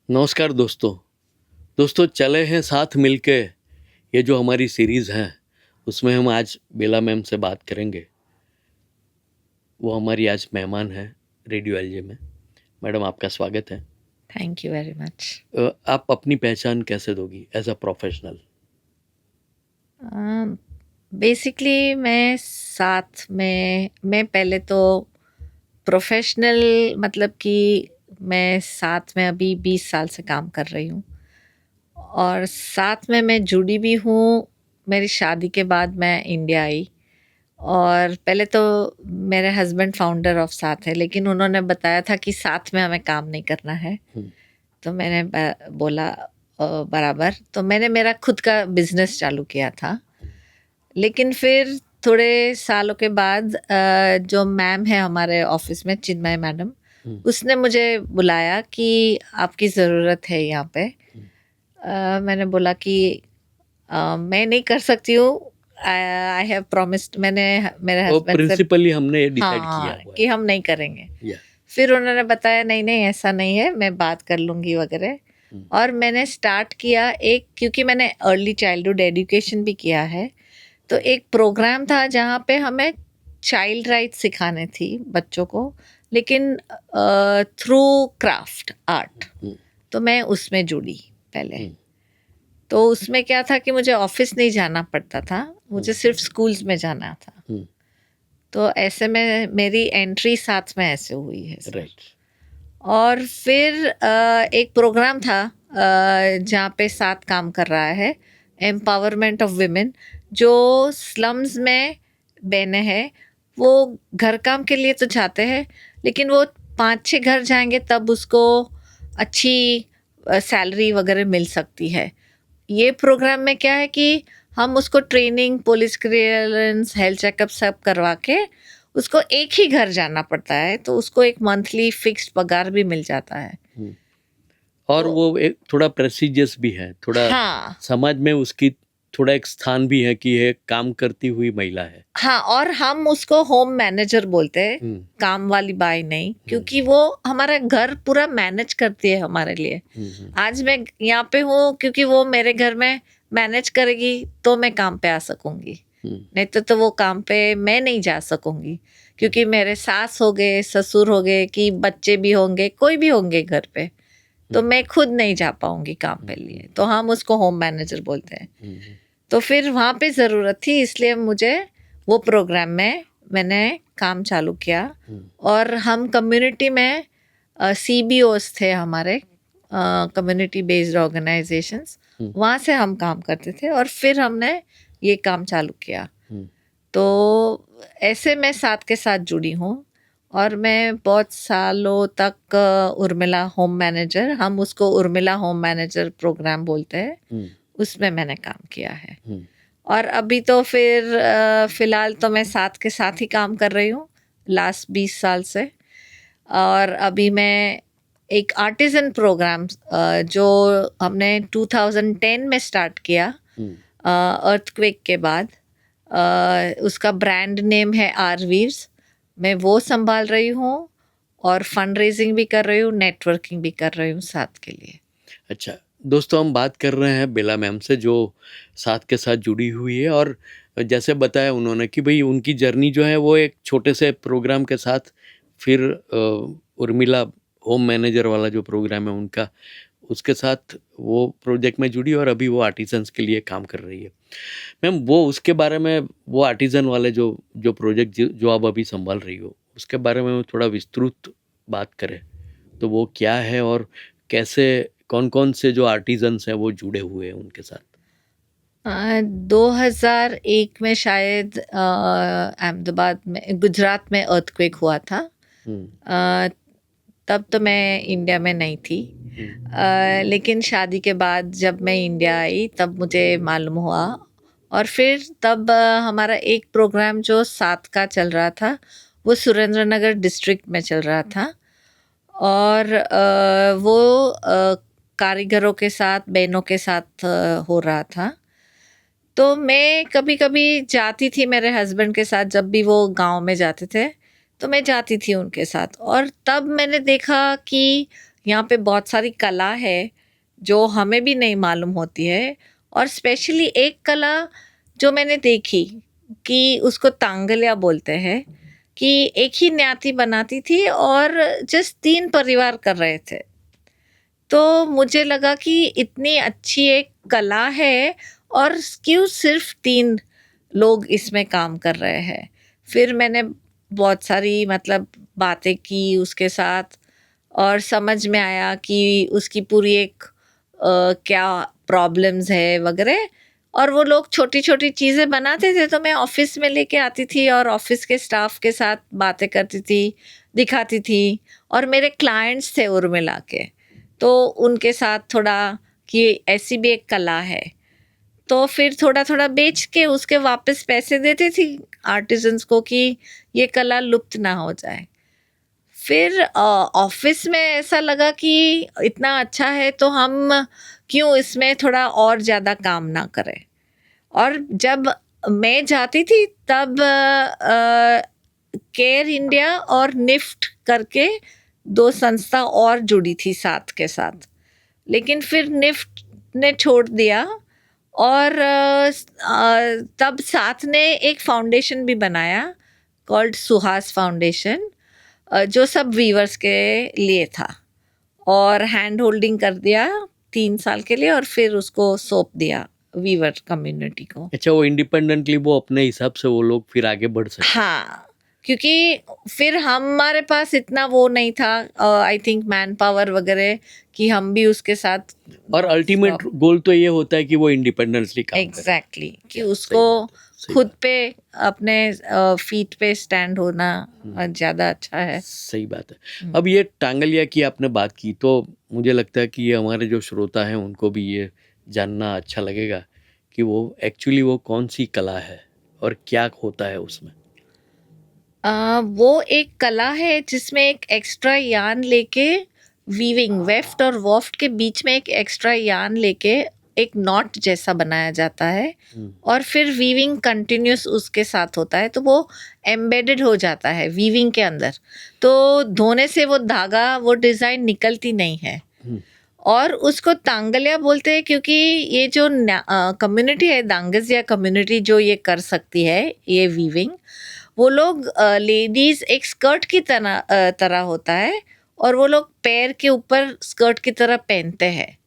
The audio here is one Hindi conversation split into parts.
नमस्कार दोस्तों। दोस्तों चले हैं साथ मिलके, ये जो हमारी सीरीज़ है उसमें हम आज बेला मैम से बात करेंगे। वो हमारी आज मेहमान हैं रेडियो एलजे में। मैडम आपका स्वागत है। Thank you very much. आप अपनी पहचान कैसे दोगी एज अ प्रोफेशनल? बेसिकली मैं पहले तो प्रोफेशनल मतलब कि मैं साथ में अभी 20 साल से काम कर रही हूँ और साथ में मैं जुड़ी भी हूँ। मेरी शादी के बाद मैं इंडिया आई और पहले तो मेरे हस्बैंड फाउंडर ऑफ साथ है, लेकिन उन्होंने बताया था कि साथ में हमें काम नहीं करना है। तो मैंने बोला बराबर। तो मैंने मेरा खुद का बिजनेस चालू किया था, लेकिन फिर थोड़े सालों के बाद जो मैम है हमारे ऑफिस में, चिन्मय मैडम, उसने मुझे बुलाया कि आपकी ज़रूरत है यहाँ पे। मैंने बोला कि मैं नहीं कर सकती हूँ, आई हैव प्रॉमिस्ड। मैंने मेरे और हस्बैंड से प्रिंसिपली हमने ये डिसाइड किया हुआ कि हम नहीं करेंगे। है। फिर उन्होंने बताया नहीं नहीं ऐसा नहीं है, मैं बात कर लूँगी वगैरह। और मैंने स्टार्ट किया एक, क्योंकि मैंने अर्ली चाइल्डहुड एजुकेशन भी किया है, तो एक प्रोग्राम था जहाँ पे हमें चाइल्ड राइट्स सिखाने थी बच्चों को, लेकिन थ्रू क्राफ्ट आर्ट। तो मैं उसमें जुड़ी पहले। तो उसमें क्या था कि मुझे ऑफिस नहीं जाना पड़ता था, मुझे सिर्फ स्कूल्स में जाना था। तो ऐसे में मेरी एंट्री साथ में ऐसे हुई है सर। और फिर एक प्रोग्राम था जहाँ पे साथ काम कर रहा है, एम्पावरमेंट ऑफ विमेन। जो स्लम्स में बहनें हैं, वो घर काम के लिए तो जाते हैं, लेकिन वो 5-6 घर जाएंगे तब उसको अच्छी सैलरी वगैरह मिल सकती है। ये प्रोग्राम में क्या है कि हम उसको training, police clearance, health checkup सब करवा के उसको एक ही घर जाना पड़ता है, तो उसको एक मंथली फिक्स्ड पगार भी मिल जाता है। और तो, वो एक थोड़ा प्रेस्टिजियस भी है, थोड़ा हाँ समाज में उसकी थोड़ा एक स्थान भी है कि ये काम करती हुई महिला है। हाँ, और हम उसको होम मैनेजर बोलते हैं, काम वाली बाई नहीं, क्योंकि वो हमारा घर पूरा मैनेज करती है हमारे लिए। आज मैं यहाँ पे हूँ क्योंकि वो मेरे घर में मैनेज करेगी तो मैं काम पे आ सकूंगी, नहीं तो वो काम पे मैं नहीं जा सकूंगी, क्योंकि मेरे सास हो गए, ससुर हो गए, कि बच्चे भी होंगे, कोई भी होंगे घर पे, तो मैं खुद नहीं जा पाऊंगी काम पे लिए। तो हम उसको होम मैनेजर बोलते हैं। तो फिर वहाँ पे ज़रूरत थी, इसलिए मुझे वो प्रोग्राम में मैंने काम चालू किया। और हम कम्युनिटी में CBOs थे हमारे, कम्युनिटी बेस्ड ऑर्गेनाइजेशंस, वहाँ से हम काम करते थे और फिर हमने ये काम चालू किया। तो ऐसे मैं साथ के साथ जुड़ी हूँ और मैं बहुत सालों तक उर्मिला होम मैनेजर, हम उसको उर्मिला होम मैनेजर प्रोग्राम बोलते हैं, उसमें मैंने काम किया है। और अभी तो फिर फिलहाल तो मैं साथ के साथ ही काम कर रही हूँ लास्ट 20 साल से। और अभी मैं एक आर्टिजन प्रोग्राम जो हमने 2010 में स्टार्ट किया, अर्थक्वेक के बाद, उसका ब्रांड नेम है आरवीव्स। मैं वो संभाल रही हूँ और फंड रेजिंग भी कर रही हूँ, नेटवर्किंग भी कर रही हूँ साथ के लिए। अच्छा दोस्तों, हम बात कर रहे हैं बेला मैम से जो साथ के साथ जुड़ी हुई है। और जैसे बताया उन्होंने कि भाई उनकी जर्नी जो है वो एक छोटे से प्रोग्राम के साथ, फिर उर्मिला होम मैनेजर वाला जो प्रोग्राम है उनका, उसके साथ वो प्रोजेक्ट में जुड़ी और अभी वो आर्टिजन्स के लिए काम कर रही है। मैम वो उसके बारे में, वो आर्टिजन वाले जो जो प्रोजेक्ट जो आप अभी संभाल रही हो, उसके बारे में थोड़ा विस्तृत बात करें तो वो क्या है और कैसे, कौन कौन से जो आर्टिजन्स हैं वो जुड़े हुए हैं उनके साथ? 2001 में शायद अहमदाबाद में, गुजरात में अर्थक्वेक हुआ था। तब तो मैं इंडिया में नहीं थी, लेकिन शादी के बाद जब मैं इंडिया आई तब मुझे मालूम हुआ। और फिर तब हमारा एक प्रोग्राम जो साथ का चल रहा था, वो सुरेंद्रनगर डिस्ट्रिक्ट में चल रहा था। और वो कारीगरों के साथ, बहनों के साथ हो रहा था। तो मैं कभी कभी जाती थी मेरे हस्बैंड के साथ, जब भी वो गांव में जाते थे तो मैं जाती थी उनके साथ। और तब मैंने देखा कि यहाँ पे बहुत सारी कला है जो हमें भी नहीं मालूम होती है। और स्पेशली एक कला जो मैंने देखी कि उसको तांगलिया बोलते हैं, कि एक ही न्याती बनाती थी और जस्ट 3 परिवार कर रहे थे। तो मुझे लगा कि इतनी अच्छी एक कला है और क्यों सिर्फ 3 लोग इसमें काम कर रहे हैं। फिर मैंने बहुत सारी मतलब बातें की उसके साथ और समझ में आया कि उसकी पूरी एक क्या प्रॉब्लम्स है वगैरह। और वो लोग छोटी छोटी चीज़ें बनाते थे तो मैं ऑफिस में लेके आती थी और ऑफिस के स्टाफ के साथ बातें करती थी, दिखाती थी। और मेरे क्लाइंट्स थे उर्मिला के, तो उनके साथ थोड़ा कि ऐसी भी एक कला है, तो फिर थोड़ा थोड़ा बेच के उसके वापस पैसे देती थी आर्टिजन्स को कि ये कला लुप्त ना हो जाए। फिर ऑफिस में ऐसा लगा कि इतना अच्छा है तो हम क्यों इसमें थोड़ा और ज़्यादा काम ना करें। और जब मैं जाती थी तब केयर इंडिया और निफ्ट करके 2 संस्था और जुड़ी थी साथ के साथ, लेकिन फिर निफ्ट ने छोड़ दिया। और तब साथ ने एक फाउंडेशन भी बनाया कॉल्ड सुहास फाउंडेशन, जो सब वीवर्स के लिए था, और हैंड होल्डिंग कर दिया 3 साल के लिए और फिर उसको सौंप दिया वीवर कम्युनिटी को। अच्छा, वो इंडिपेंडेंटली वो अपने हिसाब से वो लोग फिर आगे बढ़ सकते। हाँ, क्योंकि फिर हमारे पास इतना वो नहीं था, आई थिंक मैन पावर वगैरह, कि हम भी उसके साथ। और अल्टीमेट गोल तो ये होता है कि वो इंडिपेंडेंटली काम करे। एग्जैक्टली, कि उसको खुद पे अपने फीट पे स्टैंड होना ज़्यादा अच्छा है। सही बात है। अब ये टांगलिया की आपने बात की तो मुझे लगता है कि ये हमारे जो श्रोता हैं उनको भी ये जानना अच्छा लगेगा कि वो एक्चुअली वो कौन सी कला है और क्या होता है उसमें। वो एक कला है जिसमें एक एक्स्ट्रा यान लेके वीविंग, वेफ्ट और वॉफ्ट के बीच में एक एक्स्ट्रा यान लेके एक नॉट जैसा बनाया जाता है और फिर वीविंग कंटिन्यूस उसके साथ होता है, तो वो एम्बेडेड हो जाता है वीविंग के अंदर। तो धोने से वो धागा, वो डिज़ाइन निकलती नहीं है। और उसको तांगलिया बोलते हैं क्योंकि ये जो कम्युनिटी है, दांगजिया कम्युनिटी, जो ये कर सकती है ये वीविंग, वो लोग लेडीज एक स्कर्ट की तरह होता है और वो लोग पैर के ऊपर स्कर्ट की तरह पहनते हैं,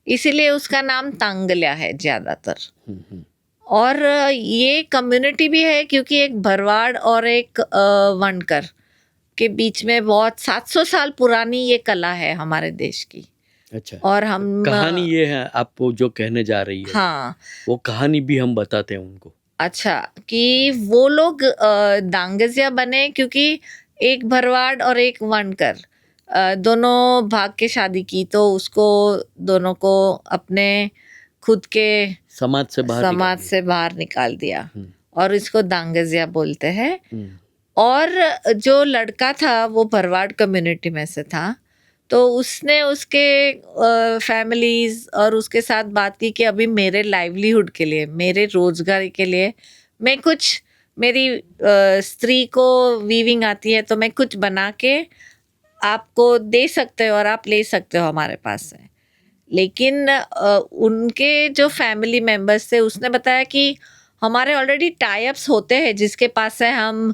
इसीलिए उसका नाम तांगलिया है ज़्यादातर। और ये कम्युनिटी भी है क्योंकि एक भरवाड़ और एक वनकर के बीच में बहुत 700 साल पुरानी ये कला है हमारे देश की। अच्छा, और हम कहानी ये है आपको जो कहने जा रही है, हाँ, वो कहानी भी हम बताते हैं उनको। अच्छा, कि वो लोग दांगजिया बने क्योंकि एक भरवाड़ और एक वनकर दोनों भाग के शादी की, तो उसको दोनों को अपने खुद के समाज से बाहर निकाल दिया और इसको दांगजिया बोलते हैं। और जो लड़का था वो भरवाड़ कम्युनिटी में से था, तो उसने उसके फैमिलीज और उसके साथ बात की कि अभी मेरे लाइवलीहुड के लिए, मेरे रोजगार के लिए मैं कुछ, मेरी स्त्री को वीविंग आती है तो मैं कुछ बना के आपको दे सकते हो और आप ले सकते हो हमारे पास से। लेकिन उनके जो फैमिली मेंबर्स थे उसने बताया कि हमारे ऑलरेडी टाई अप्स होते हैं जिसके पास से हम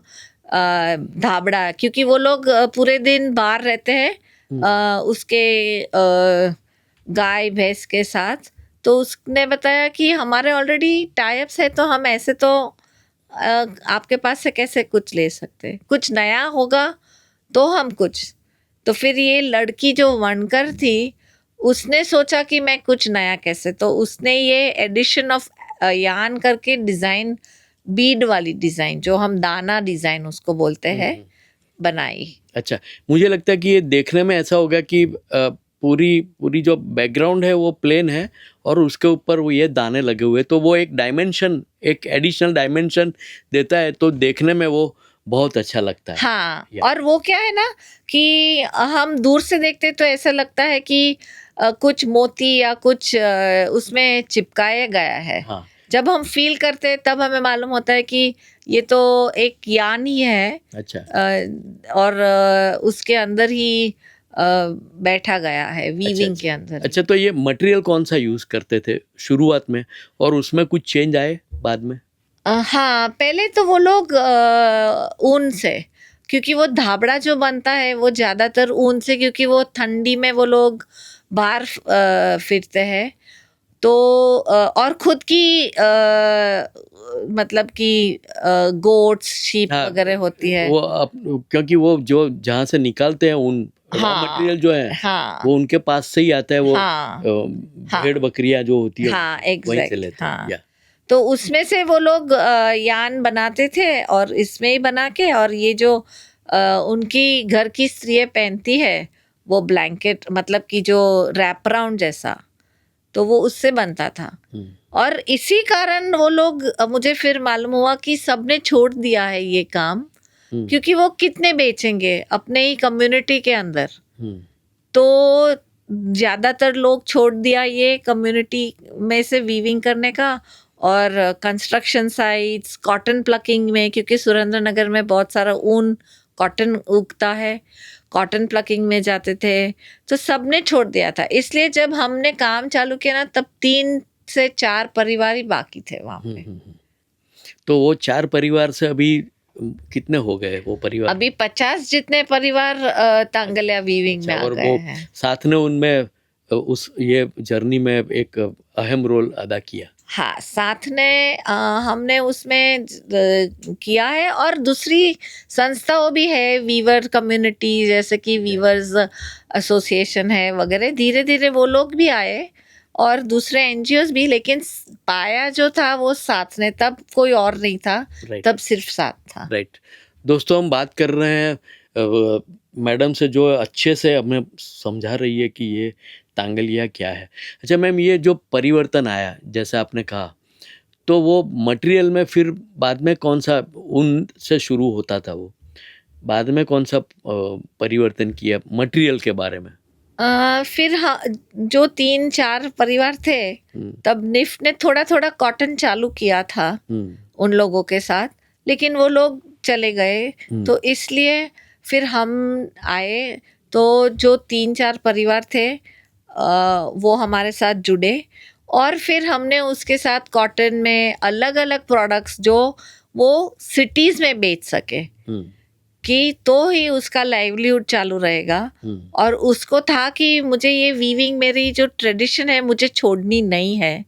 धाबड़ा, क्योंकि वो लोग पूरे दिन बाहर रहते हैं उसके गाय भैंस के साथ, तो उसने बताया कि हमारे ऑलरेडी टाई अप्स है, तो हम ऐसे तो आपके पास से कैसे कुछ ले सकते, कुछ नया होगा तो हम कुछ। तो फिर ये लड़की जो वनकर थी उसने सोचा कि मैं कुछ नया कैसे, तो उसने ये एडिशन ऑफ यान करके डिज़ाइन, बीड वाली डिज़ाइन जो हम दाना डिज़ाइन उसको बोलते हैं, बनाई। अच्छा, मुझे लगता है कि ये देखने में ऐसा होगा कि पूरी जो बैकग्राउंड है वो प्लेन है और उसके ऊपर वो ये दाने लगे हुए, तो वो एक डायमेंशन, एक एडिशनल डायमेंशन देता है, तो देखने में वो बहुत अच्छा लगता है। हाँ, और वो क्या है ना कि हम दूर से देखते तो ऐसा लगता है कि कुछ मोती या कुछ उसमें चिपकाया गया है। हाँ। जब हम फील करते हैं तब हमें मालूम होता है कि ये तो एक यान ही है। अच्छा। और उसके अंदर ही बैठा गया है वीविंग अच्छा के अंदर। अच्छा, तो ये मटेरियल कौन सा यूज करते थे शुरुआत में, और उसमें कुछ चेंज आए बाद में? हाँ, पहले तो वो लोग ऊन से, क्योंकि वो धाबड़ा जो बनता है वो ज़्यादातर ऊन से, क्योंकि वो ठंडी में वो लोग बाहर फिरते हैं, तो और खुद की मतलब कि गोट्स शीप हाँ, वगैरह होती है। वो क्योंकि वो जो जहाँ से निकालते हैं उन रॉ हाँ मटेरियल जो है हाँ वो उनके पास से ही आता है, वो हाँ हाँ भेड़ बकरियां जो होती है हाँ, वहीं से एग्जैक्ट, लेते हैं हाँ। या? तो उसमें से वो लोग यान बनाते थे और इसमें ही बना के, और ये जो उनकी घर की स्त्रियाँ पहनती है वो ब्लैंकेट, मतलब कि जो रैप अराउंड जैसा, तो वो उससे बनता था। और इसी कारण वो लोग मुझे फिर मालूम हुआ कि सबने छोड़ दिया है ये काम, क्योंकि वो कितने बेचेंगे अपने ही कम्युनिटी के अंदर। तो ज़्यादातर लोग छोड़ दिया ये कम्युनिटी में से वीविंग करने का, और कंस्ट्रक्शन साइट्स, कॉटन प्लकिंग में, क्योंकि सुरेंद्रनगर में बहुत सारा ऊन कॉटन उगता है, कॉटन प्लकिंग में जाते थे। तो सबने छोड़ दिया था, इसलिए जब हमने काम चालू किया ना, तब 3 से 4 परिवार ही बाकी थे वहाँ पे। तो वो 4 परिवार से अभी कितने हो गए वो परिवार? अभी 50 जितने परिवार तांगल्या वीविंग में अच्छा, आ और गए वो हैं। साथ ने उनमें उस ये जर्नी में एक अहम रोल अदा किया। हाँ, साथ ने हमने उसमें किया है, और दूसरी संस्थाओं भी है, वीवर कम्युनिटी, जैसे कि वीवर्स एसोसिएशन है वगैरह। धीरे धीरे वो लोग भी आए, और दूसरे एनजीओज भी, लेकिन पाया जो था वो साथ ने, तब कोई और नहीं था, राइट तब सिर्फ साथ था। राइट। दोस्तों, हम बात कर रहे हैं मैडम से, जो अच्छे से हमें समझा रही है कि ये तांगलिया क्या है। अच्छा मैम, ये जो परिवर्तन आया जैसे आपने कहा, तो वो मटेरियल में फिर बाद में कौन सा ऊन से शुरू होता था, वो बाद में कौन सा परिवर्तन किया मटेरियल के बारे में? फिर हाँ, जो 3-4 परिवार थे, तब निफ्ट ने थोड़ा थोड़ा कॉटन चालू किया था उन लोगों के साथ, लेकिन वो लोग चले गए, तो इसलिए फिर हम आए। तो जो 3-4 परिवार थे वो हमारे साथ जुड़े, और फिर हमने उसके साथ कॉटन में अलग अलग प्रोडक्ट्स जो वो सिटीज में बेच सके, कि तो ही उसका लाइवलीहुड चालू रहेगा। और उसको था कि मुझे ये वीविंग, मेरी जो ट्रेडिशन है, मुझे छोड़नी नहीं है,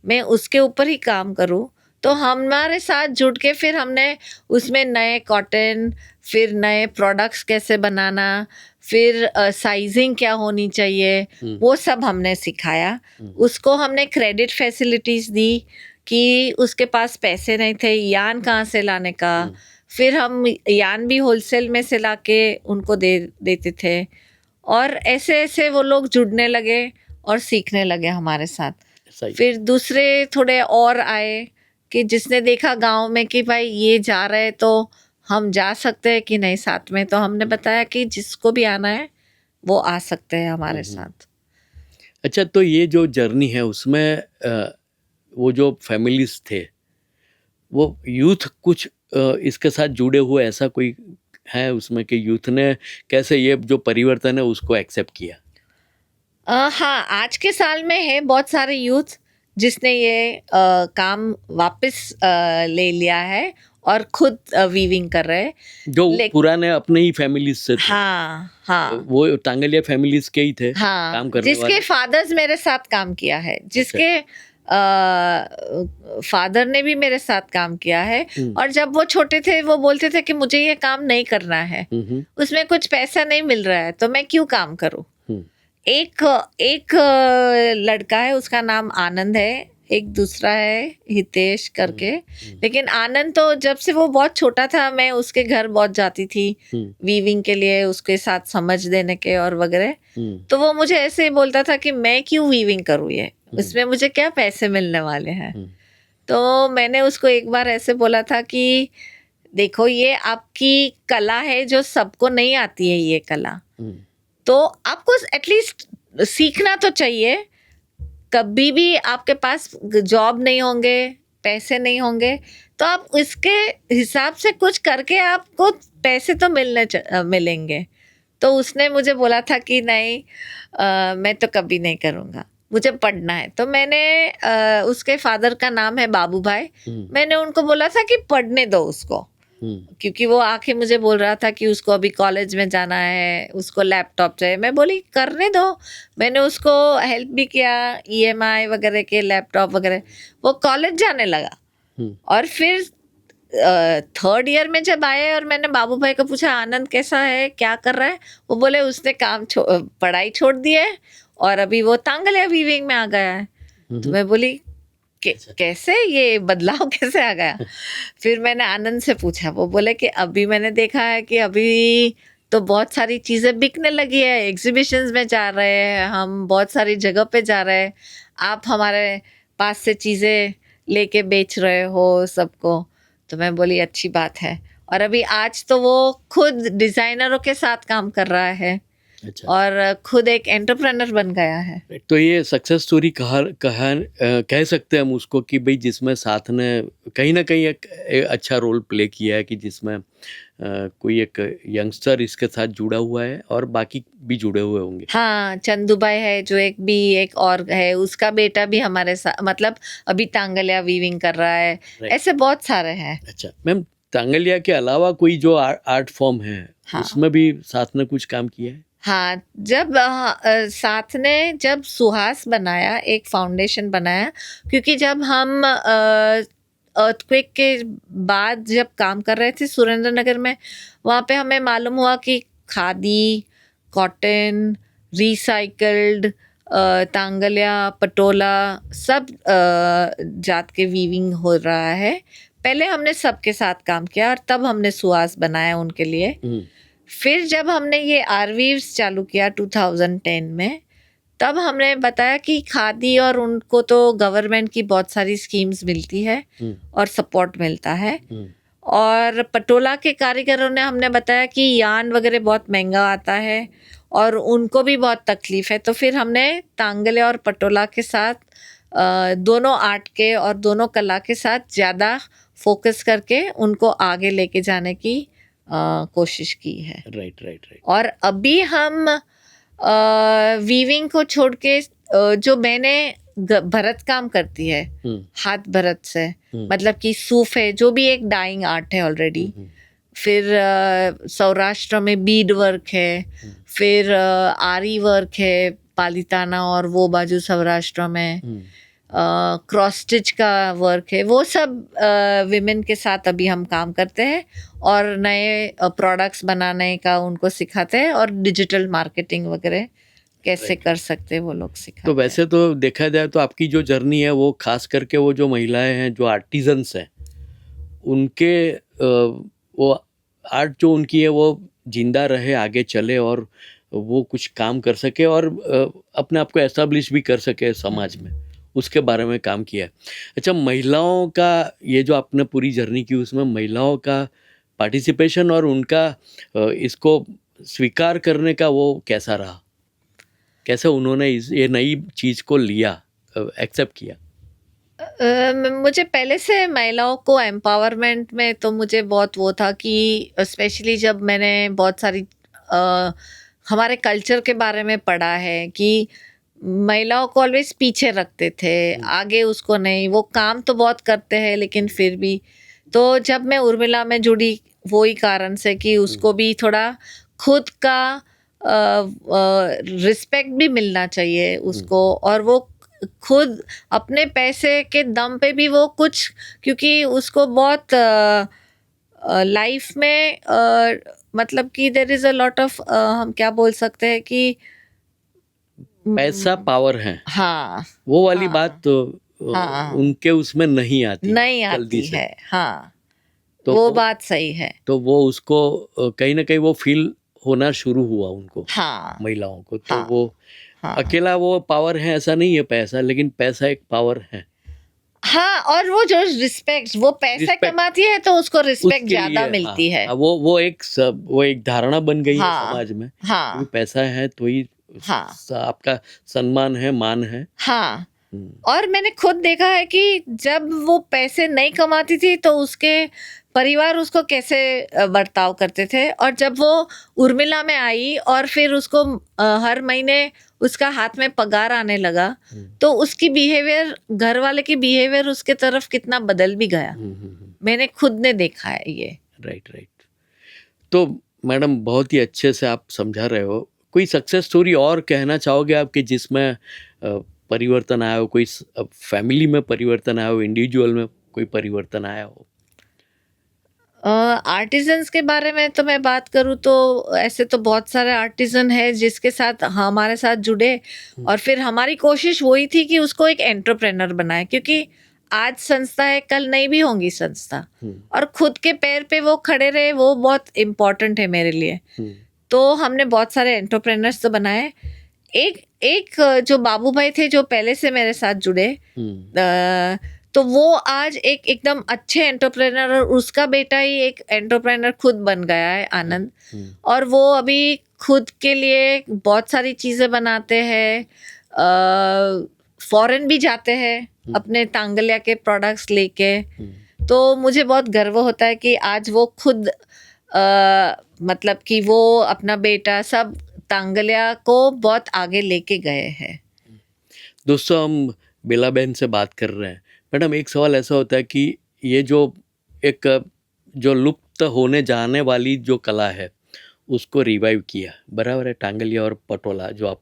मैं उसके ऊपर ही काम करूं। तो हमारे साथ जुड़ के फिर हमने उसमें नए कॉटन, फिर नए प्रोडक्ट्स कैसे बनाना, फिर साइजिंग क्या होनी चाहिए, वो सब हमने सिखाया। उसको हमने क्रेडिट फैसिलिटीज दी, कि उसके पास पैसे नहीं थे, यान कहाँ से लाने का, फिर हम यान भी होलसेल में से लाके उनको देते थे। और ऐसे ऐसे वो लोग जुड़ने लगे और सीखने लगे हमारे साथ। सही। फिर दूसरे थोड़े और आए, कि जिसने देखा गांव में कि भाई ये जा रहे हैं, तो हम जा सकते हैं कि नहीं साथ में। तो हमने बताया कि जिसको भी आना है वो आ सकते हैं हमारे साथ। अच्छा, तो ये जो जर्नी है उसमें वो जो फैमिलीज थे, वो यूथ कुछ इसके साथ जुड़े हुए, ऐसा कोई है उसमें कि यूथ ने कैसे ये जो परिवर्तन है उसको एक्सेप्ट किया? हाँ, आज के साल में है बहुत सारे यूथ जिसने ये काम वापस ले लिया है और खुद वीविंग कर रहे हैं। जो पुराने अपने ही फैमिलीज से थे, हाँ हाँ वो तांगलिया फैमिलीज के ही थे हाँ, काम करने जिसके वाले? फादर्स मेरे साथ काम किया है, जिसके फादर ने भी मेरे साथ काम किया है। और जब वो छोटे थे वो बोलते थे कि मुझे ये काम नहीं करना है, उसमें कुछ पैसा नहीं मिल रहा है, तो मैं क्यों काम करूं। एक लड़का है, उसका नाम आनंद है, एक दूसरा है हितेश करके। लेकिन आनंद तो जब से वो बहुत छोटा था, मैं उसके घर बहुत जाती थी वीविंग के लिए, उसके साथ समझ देने के और वगैरह। तो वो मुझे ऐसे ही बोलता था कि मैं क्यों वीविंग करूँ, ये उसमें मुझे क्या पैसे मिलने वाले हैं। तो मैंने उसको एक बार ऐसे बोला था कि देखो, ये आपकी कला है जो सबको नहीं आती है, ये कला तो आपको एटलीस्ट सीखना तो चाहिए। कभी भी आपके पास जॉब नहीं होंगे, पैसे नहीं होंगे, तो आप इसके हिसाब से कुछ करके आपको पैसे तो मिलेंगे। तो उसने मुझे बोला था कि नहीं, मैं तो कभी नहीं करूँगा, मुझे पढ़ना है। तो मैंने उसके फादर का नाम है बाबू भाई, मैंने उनको बोला था कि पढ़ने दो उसको, क्योंकि वो आके मुझे बोल रहा था कि उसको अभी कॉलेज में जाना है, उसको लैपटॉप चाहिए। मैं बोली करने दो, मैंने उसको हेल्प भी किया, EMI वगैरह के लैपटॉप वगैरह, वो कॉलेज जाने लगा। और फिर 3rd ईयर में जब आए और मैंने बाबू भाई को पूछा आनंद कैसा है, क्या कर रहा है, वो बोले उसने पढ़ाई छोड़ दी है और अभी वो तांगलिया वीविंग में आ गया है। तो मैं बोली कैसे, ये बदलाव कैसे आ गया? फिर मैंने आनंद से पूछा, वो बोले कि अभी मैंने देखा है कि अभी तो बहुत सारी चीज़ें बिकने लगी है, एग्जीबिशंस में जा रहे हैं हम, बहुत सारी जगह पे जा रहे हैं, आप हमारे पास से चीज़ें लेके बेच रहे हो सबको। तो मैं बोली अच्छी बात है। और अभी आज तो वो खुद डिज़ाइनरों के साथ काम कर रहा है। अच्छा। और खुद एक एंटरप्रेनर बन गया है। तो ये सक्सेस स्टोरी कह सकते हैं हम उसको कि भाई जिसमें साथ ने कहीं ना कहीं एक अच्छा रोल प्ले किया है, कि जिसमें कोई एक यंगस्टर इसके साथ जुड़ा हुआ है और बाकी भी जुड़े हुए होंगे। हाँ, चंदू भाई है जो एक और है, उसका बेटा भी हमारे साथ, मतलब अभी तांगलिया वीविंग कर रहा है। ऐसे बहुत सारे हैं। अच्छा मैम, तांगलिया के अलावा कोई जो आर्ट फॉर्म है, हाँ, उसमें भी साथ में कुछ काम किया है? हाँ, जब साथ ने जब सुहास बनाया, एक फाउंडेशन बनाया, क्योंकि जब हम अर्थक्वेक के बाद जब काम कर रहे थे सुरेंद्र नगर में, वहाँ पे हमें मालूम हुआ कि खादी, कॉटन, रिसाइकल्ड, तांगलिया, पटोला, सब जात के वीविंग हो रहा है। पहले हमने सबके साथ काम किया और तब हमने सुहास बनाया उनके लिए। फिर जब हमने ये आरवीव्स चालू किया 2010 में, तब हमने बताया कि खादी और उनको तो गवर्नमेंट की बहुत सारी स्कीम्स मिलती है और सपोर्ट मिलता है। और पटोला के कारीगरों ने हमने बताया कि यान वगैरह बहुत महंगा आता है और उनको भी बहुत तकलीफ है। तो फिर हमने तांगले और पटोला के साथ दोनों आर्ट के और दोनों कला के साथ ज़्यादा फोकस करके उनको आगे लेके जाने की कोशिश की है। राइट। और अभी हम वीविंग को छोड़ के जो मैंने भरत काम करती है, हाथ भरत से, मतलब कि सूफ है, जो भी एक डाइंग आर्ट है ऑलरेडी। फिर सौराष्ट्र में बीड वर्क है, फिर आरी वर्क है, पालिताना और वो बाजू सौराष्ट्र में क्रॉस स्टिच का वर्क है। वो सब विमेन के साथ अभी हम काम करते हैं और नए प्रोडक्ट्स बनाने का उनको सिखाते हैं और डिजिटल मार्केटिंग वगैरह कैसे कर सकते हैं वो लोग सिखाते हैं। तो वैसे तो देखा जाए तो आपकी जो जर्नी है वो खास करके वो जो महिलाएं हैं, जो आर्टिजन्स हैं, उनके वो आर्ट जो उनकी है वो जिंदा रहे, आगे चले और वो कुछ काम कर सके और अपने आप को एस्टेब्लिश भी कर सके समाज में, उसके बारे में काम किया है। अच्छा, महिलाओं का ये जो आपने पूरी जर्नी की, उसमें महिलाओं का पार्टिसिपेशन और उनका इसको स्वीकार करने का वो कैसा रहा? कैसे उन्होंने ये नई चीज़ को लिया, एक्सेप्ट किया? मुझे पहले से महिलाओं को एम्पावरमेंट में तो मुझे बहुत वो था कि स्पेशली जब मैंने बहुत सारी हमारे कल्चर के बारे में पढ़ा है कि महिलाओं को ऑलवेज पीछे रखते थे, आगे उसको नहीं, वो काम तो बहुत करते हैं लेकिन फिर भी। तो जब मैं उर्मिला में जुड़ी, वही कारण से कि उसको भी थोड़ा खुद का रिस्पेक्ट भी मिलना चाहिए उसको, और वो खुद अपने पैसे के दम पे भी वो कुछ, क्योंकि उसको बहुत लाइफ में मतलब कि there is a lot of, हम क्या बोल सकते हैं कि पैसा पावर है। हाँ, वो वाली हाँ, बात तो हाँ, उनके उसमें नहीं आती है। हाँ, तो वो बात सही है। तो वो उसको कहीं ना कहीं वो फील होना शुरू हुआ उनको, हाँ, महिलाओं को। तो हाँ, वो हाँ, अकेला वो पावर है ऐसा नहीं है पैसा, लेकिन पैसा एक पावर है। हाँ, और वो जो रिस्पेक्ट, वो पैसा कमाती है तो उसको रिस्पेक्ट ज्यादा मिलती है। वो एक धारणा बन गई है समाज में। हाँ, पैसा है तो ही आपका सम्मान है, मान है। हाँ, और मैंने खुद देखा है कि जब वो पैसे नहीं कमाती थी तो उसके परिवार उसको कैसे बर्ताव करते थे, और जब वो उर्मिला में आई और फिर उसको हर महीने उसका हाथ में पगार आने लगा, तो उसकी बिहेवियर, घर वाले की बिहेवियर उसके तरफ कितना बदल भी गया। मैंने खुद ने देखा है ये। राइट। तो मैडम बहुत ही अच्छे से आप समझा रहे हो। कोई सक्सेस स्टोरी और कहना चाहोगे आप कि जिसमें परिवर्तन आया हो, कोई फैमिली में परिवर्तन आया हो, इंडिविजुअल में कोई परिवर्तन आया हो? आर्टिजन्स के बारे में तो मैं बात करूँ तो ऐसे तो बहुत सारे आर्टिजन है जिसके साथ हमारे साथ जुड़े, और फिर हमारी कोशिश वही थी कि उसको एक एंटरप्रेनर बनाए, क्योंकि आज संस्था है, कल नहीं भी होंगी संस्था, और खुद के पैर पे वो खड़े रहे, वो बहुत इम्पोर्टेंट है मेरे लिए। तो हमने बहुत सारे एंटरप्रेनर्स तो बनाए। एक जो बाबू भाई थे जो पहले से मेरे साथ जुड़े, तो वो आज एकदम अच्छे एंटरप्रेनर, और उसका बेटा ही एक एंटरप्रेनर खुद बन गया है, आनंद। और वो अभी खुद के लिए बहुत सारी चीजें बनाते हैं, फॉरेन भी जाते हैं अपने तांगल्या के प्रोडक्ट्स लेके। तो मुझे बहुत गर्व होता है कि आज वो खुद मतलब कि वो अपना बेटा सब तांगल्या को बहुत आगे लेके गए हैं। दोस्तों, हम बेला बहन से बात कर रहे हैं। मैडम, एक सवाल ऐसा होता है कि ये जो लुप्त होने जाने वाली जो कला है उसको रिवाइव किया, बराबर है, टांगलिया और पटोला जो आप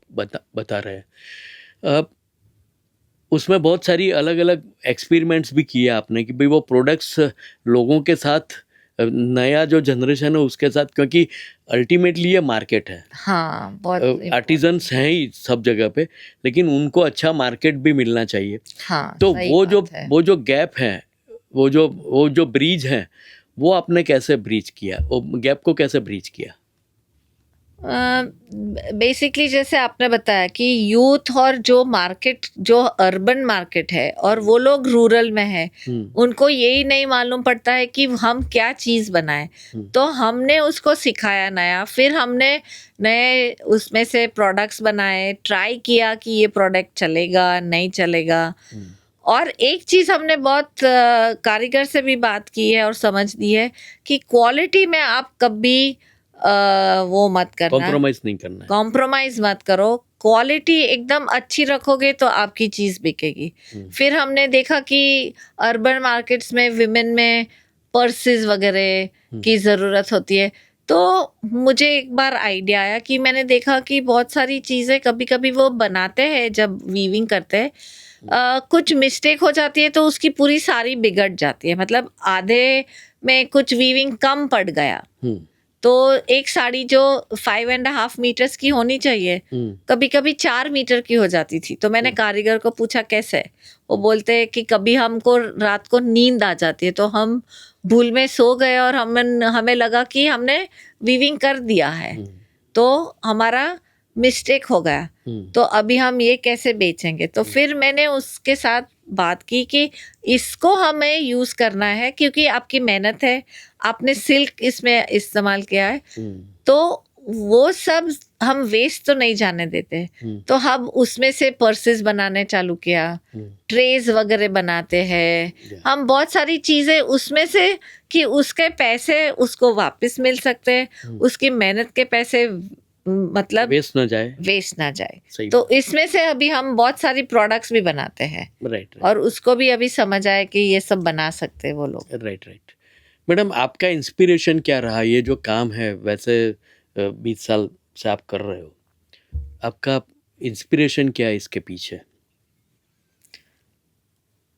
बता रहे हैं। उसमें बहुत सारी अलग अलग एक्सपेरिमेंट्स भी किए आपने कि भाई वो प्रोडक्ट्स लोगों के साथ, नया जो जनरेशन है उसके साथ, क्योंकि अल्टीमेटली ये मार्केट है। हाँ, बहुत आर्टिजन्स हैं ही सब जगह पे, लेकिन उनको अच्छा मार्केट भी मिलना चाहिए। हाँ, तो वो जो गैप है, वो जो ब्रिज है, वो आपने कैसे ब्रिज किया, वो गैप को कैसे ब्रिज किया? बेसिकली जैसे आपने बताया कि यूथ और जो मार्केट, जो अर्बन मार्केट है और वो लोग रूरल में है, उनको यही नहीं मालूम पड़ता है कि हम क्या चीज बनाए। तो हमने उसको सिखाया नया, फिर हमने नए उसमें से प्रोडक्ट्स बनाए, ट्राई किया कि ये प्रोडक्ट चलेगा नहीं चलेगा। और एक चीज हमने बहुत कारीगर से भी बात की है और समझ दी है कि क्वालिटी में आप कभी वो मत करना, कॉम्प्रोमाइज नहीं करना है। कॉम्प्रोमाइज मत करो, क्वालिटी एकदम अच्छी रखोगे तो आपकी चीज बिकेगी। फिर हमने देखा कि अर्बन मार्केट्स में विमेन में पर्सेस वगैरह की जरूरत होती है। तो मुझे एक बार आइडिया आया कि मैंने देखा कि बहुत सारी चीजें कभी कभी वो बनाते हैं, जब वीविंग करते हैं कुछ मिस्टेक हो जाती है तो उसकी पूरी सारी बिगड़ जाती है, मतलब आधे में कुछ वीविंग कम पड़ गया। तो एक साड़ी जो 5.5 मीटर्स की होनी चाहिए कभी कभी 4 मीटर की हो जाती थी। तो मैंने कारीगर को पूछा कैसे, वो बोलते हैं कि कभी हमको रात को नींद आ जाती है तो हम भूल में सो गए और हमें लगा कि हमने वीविंग कर दिया है, तो हमारा मिस्टेक हो गया, तो अभी हम ये कैसे बेचेंगे। तो फिर मैंने उसके साथ बात की कि इसको हमें यूज करना है क्योंकि आपकी मेहनत है, आपने सिल्क इसमें इस्तेमाल किया है, तो वो सब हम वेस्ट तो नहीं जाने देते। तो हम उसमें से पर्सेस बनाने चालू किया, ट्रेज वगैरह बनाते हैं हम, बहुत सारी चीजें उसमें से कि उसके पैसे उसको वापस मिल सकते हैं, उसकी मेहनत के पैसे मतलब वेस्ट ना जाए। तो इसमें से अभी हम बहुत सारी प्रोडक्ट्स भी बनाते हैं। राइट। और उसको भी अभी समझ आए कि ये सब बना सकते हैं वो लोग। राइट। मैडम, आपका इंस्पिरेशन क्या रहा? ये जो काम है, वैसे 20 साल से आप कर रहे हो, आपका इंस्पिरेशन क्या है इसके पीछे?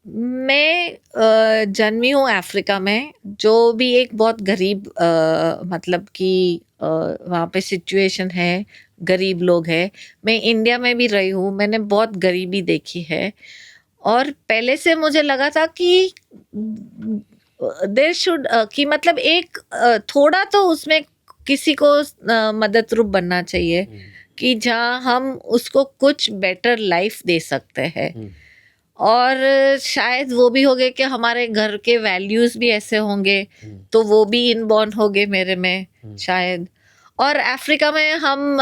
मैं जन्मी हूँ अफ्रीका में, जो भी एक बहुत गरीब मतलब कि वहाँ पे सिचुएशन है, गरीब लोग हैं। मैं इंडिया में भी रही हूँ, मैंने बहुत गरीबी देखी है, और पहले से मुझे लगा था कि देयर शुड कि मतलब एक थोड़ा तो उसमें किसी को मदद रूप बनना चाहिए कि जहाँ हम उसको कुछ बेटर लाइफ दे सकते हैं। और शायद वो भी हो गए कि हमारे घर के वैल्यूज भी ऐसे होंगे, तो वो भी इनबॉर्न हो गए मेरे में शायद। और अफ्रीका में हम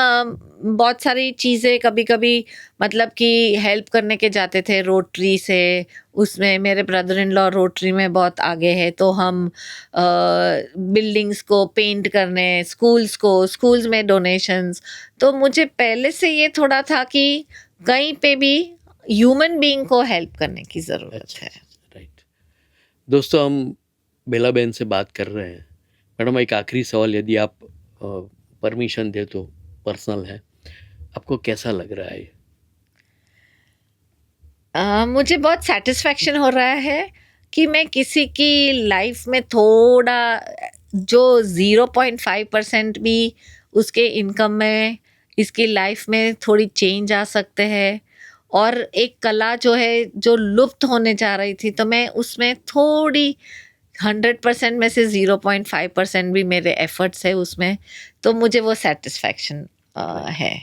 बहुत सारी चीज़ें कभी-कभी मतलब कि हेल्प करने के जाते थे रोटरी से, उसमें मेरे ब्रदर इन लॉ रोटरी में बहुत आगे है, तो हम बिल्डिंग्स को पेंट करने, स्कूल्स में डोनेशंस। तो मुझे पहले से ये थोड़ा था कि कहीं पे भी ह्यूमन बीइंग को हेल्प करने की ज़रूरत अच्छा, है। राइट। दोस्तों, हम बेला बहन से बात कर रहे हैं। मैडम, एक आखिरी सवाल, यदि आप परमिशन दे तो पर्सनल है, आपको कैसा लग रहा है? मुझे बहुत सेटिस्फेक्शन हो रहा है कि मैं किसी की लाइफ में थोड़ा जो 0.5% भी उसके इनकम में, इसकी लाइफ में थोड़ी चेंज आ सकते हैं, और एक कला जो है जो लुप्त होने जा रही थी, तो मैं उसमें थोड़ी 100% में से 0.5% भी मेरे एफर्ट्स है उसमें, तो मुझे वो सेटिस्फेक्शन है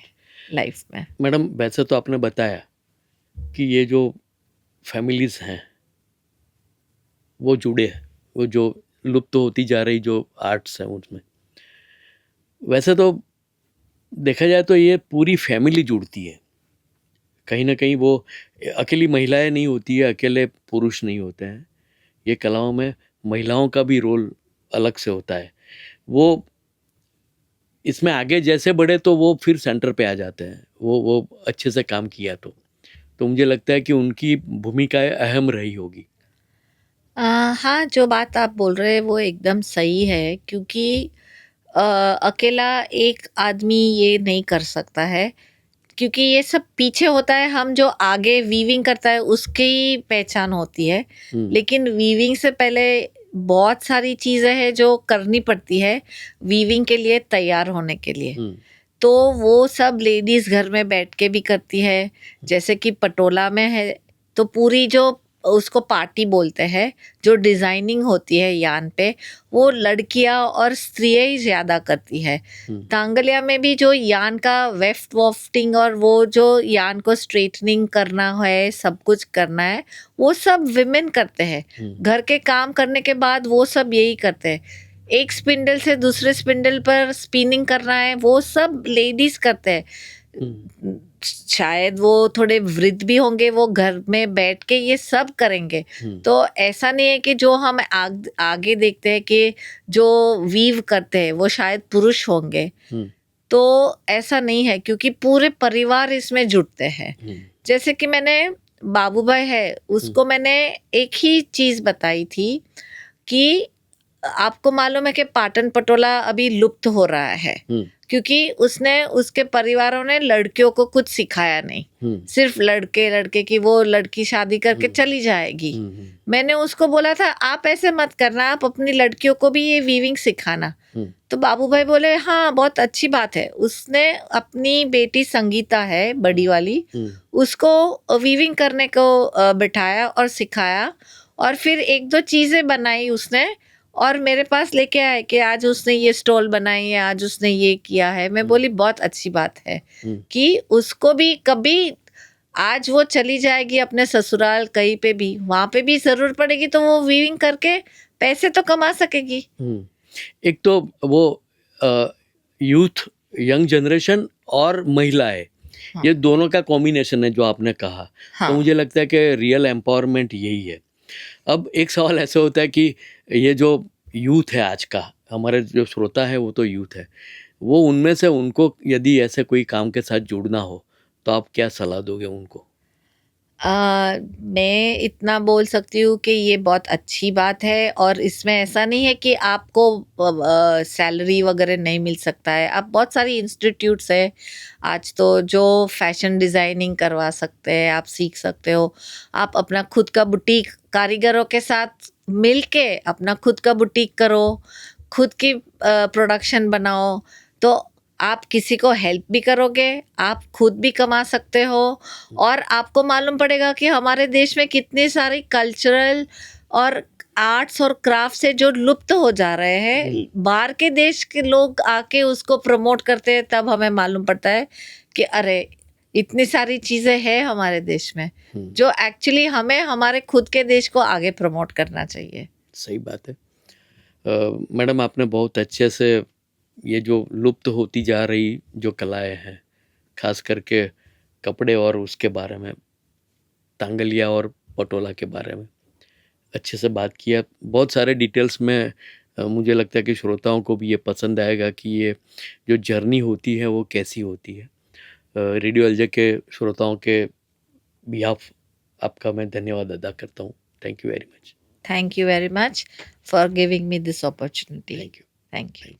लाइफ में। मैडम, वैसे तो आपने बताया कि ये जो फैमिलीज हैं वो जुड़े हैं, वो जो लुप्त होती जा रही जो आर्ट्स हैं उसमें, वैसे तो देखा जाए तो ये पूरी फैमिली जुड़ती है। कहीं ना कहीं वो अकेली महिलाएं नहीं होती है, अकेले पुरुष नहीं होते हैं। ये कलाओं में महिलाओं का भी रोल अलग से होता है। वो इसमें आगे जैसे बढ़े तो वो फिर सेंटर पे आ जाते हैं, वो अच्छे से काम किया तो मुझे लगता है कि उनकी भूमिका अहम रही होगी। हाँ, जो बात आप बोल रहे हैं वो एकदम सही है, क्योंकि अ, अकेला एक आदमी ये नहीं कर सकता है, क्योंकि ये सब पीछे होता है, हम जो आगे वीविंग करता है उसकी पहचान होती है, लेकिन वीविंग से पहले बहुत सारी चीज़ें हैं जो करनी पड़ती है वीविंग के लिए तैयार होने के लिए। तो वो सब लेडीज घर में बैठ के भी करती है, जैसे कि पटोला में है, तो पूरी जो उसको पार्टी बोलते हैं, जो डिजाइनिंग होती है यान पे, वो लड़कियां और स्त्रियां ही ज्यादा करती है। तांगलिया में भी जो यान का वेफ्ट वॉफ्टिंग और वो जो यान को स्ट्रेटनिंग करना है, सब कुछ करना है, वो सब विमेन करते हैं। घर के काम करने के बाद वो सब यही करते हैं। एक स्पिंडल से दूसरे स्पिंडल पर स्पिनिंग करना है, वो सब लेडीज करते हैं। शायद वो थोड़े वृद्ध भी होंगे, वो घर में बैठ के ये सब करेंगे। तो ऐसा नहीं है कि जो हम आगे देखते हैं कि जो वीव करते हैं वो शायद पुरुष होंगे, तो ऐसा नहीं है, क्योंकि पूरे परिवार इसमें जुटते हैं। जैसे कि मैंने बाबू भाई है, उसको मैंने एक ही चीज बताई थी कि आपको मालूम है कि पाटन पटोला अभी लुप्त हो रहा है, क्योंकि उसके परिवारों ने लड़कियों को कुछ सिखाया नहीं, सिर्फ लड़के की वो लड़की शादी करके चली जाएगी। मैंने उसको बोला था आप ऐसे मत करना, आप अपनी लड़कियों को भी ये वीविंग सिखाना। तो बाबू भाई बोले हाँ बहुत अच्छी बात है। उसने अपनी बेटी संगीता है बड़ी वाली, उसको वीविंग करने को बिठाया और सिखाया, और फिर एक दो चीजें बनाई उसने और मेरे पास लेके आए कि आज उसने ये स्टॉल बनाई है, आज उसने ये किया है। मैं बोली बहुत अच्छी बात है कि उसको भी कभी, आज वो चली जाएगी अपने ससुराल कहीं पे भी, वहां पे भी जरूरत पड़ेगी तो वो वीविंग करके पैसे तो कमा सकेगी। एक तो वो यूथ, यंग जनरेशन और महिलाएं, ये दोनों का कॉम्बिनेशन है जो आपने कहा। तो मुझे लगता है कि रियल एम्पावरमेंट यही है। अब एक सवाल ऐसा होता है कि ये जो यूथ है आज का, हमारे जो श्रोता है वो तो यूथ है, वो उनमें से उनको यदि ऐसे कोई काम के साथ जुड़ना हो तो आप क्या सलाह दोगे उनको? मैं इतना बोल सकती हूँ कि ये बहुत अच्छी बात है, और इसमें ऐसा नहीं है कि आपको सैलरी वगैरह नहीं मिल सकता है। अब बहुत सारी इंस्टीट्यूट्स है आज तो जो फैशन डिज़ाइनिंग करवा सकते हैं, आप सीख सकते हो। आप अपना खुद का बुटीक कारीगरों के साथ मिल के अपना खुद का बुटीक करो, खुद की प्रोडक्शन बनाओ, तो आप किसी को हेल्प भी करोगे, आप खुद भी कमा सकते हो, और आपको मालूम पड़ेगा कि हमारे देश में कितने सारे कल्चरल और आर्ट्स और क्राफ्ट से जो लुप्त हो जा रहे हैं, बाहर के देश के लोग आके उसको प्रमोट करते हैं, तब हमें मालूम पड़ता है कि अरे इतनी सारी चीजें हैं हमारे देश में, जो एक्चुअली हमें हमारे खुद के देश को आगे प्रमोट करना चाहिए। सही बात है। मैडम, आपने बहुत अच्छे से ये जो लुप्त होती जा रही जो कलाएं हैं खास करके कपड़े और उसके बारे में, तांगलिया और पटोला के बारे में अच्छे से बात किया। बहुत सारे डिटेल्स में मुझे लगता है कि श्रोताओं को भी ये पसंद आएगा कि ये जो जर्नी होती है वो कैसी होती है। रेडियो अलजे के श्रोताओं के बिहाफ आपका मैं धन्यवाद अदा करता हूँ। Thank you very much. Thank you very much for giving me this opportunity. Thank you. Thank you.